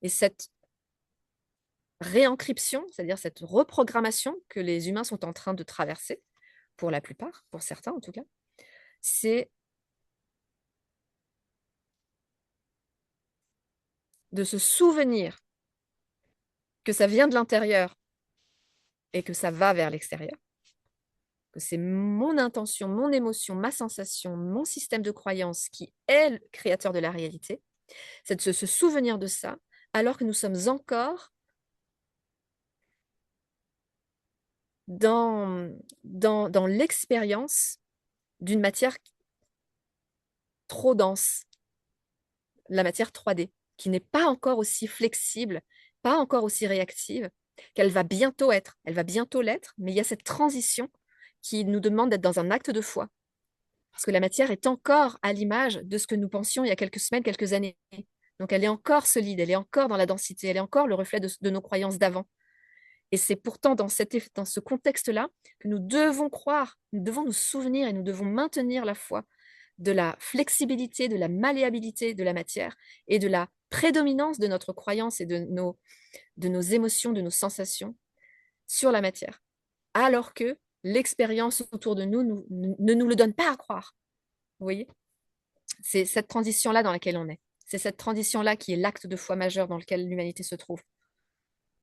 Et cette réencryption, c'est-à-dire cette reprogrammation que les humains sont en train de traverser, pour la plupart, pour certains en tout cas, c'est de se souvenir que ça vient de l'intérieur et que ça va vers l'extérieur, que c'est mon intention, mon émotion, ma sensation, mon système de croyance qui est le créateur de la réalité, c'est de se souvenir de ça alors que nous sommes encore dans l'expérience d'une matière trop dense, la matière 3D, qui n'est pas encore aussi flexible, pas encore aussi réactive, qu'elle va bientôt être. Elle va bientôt l'être, mais il y a cette transition qui nous demande d'être dans un acte de foi. Parce que la matière est encore à l'image de ce que nous pensions il y a quelques semaines, quelques années. Donc elle est encore solide, elle est encore dans la densité, elle est encore le reflet de nos croyances d'avant. Et c'est pourtant dans ce contexte-là que nous devons croire, nous devons nous souvenir et nous devons maintenir la foi de la flexibilité, de la malléabilité de la matière et de la prédominance de notre croyance et de nos émotions, de nos sensations sur la matière. Alors que l'expérience autour de ne nous le donne pas à croire. Vous voyez? C'est cette transition-là dans laquelle on est. C'est cette transition-là qui est l'acte de foi majeur dans lequel l'humanité se trouve.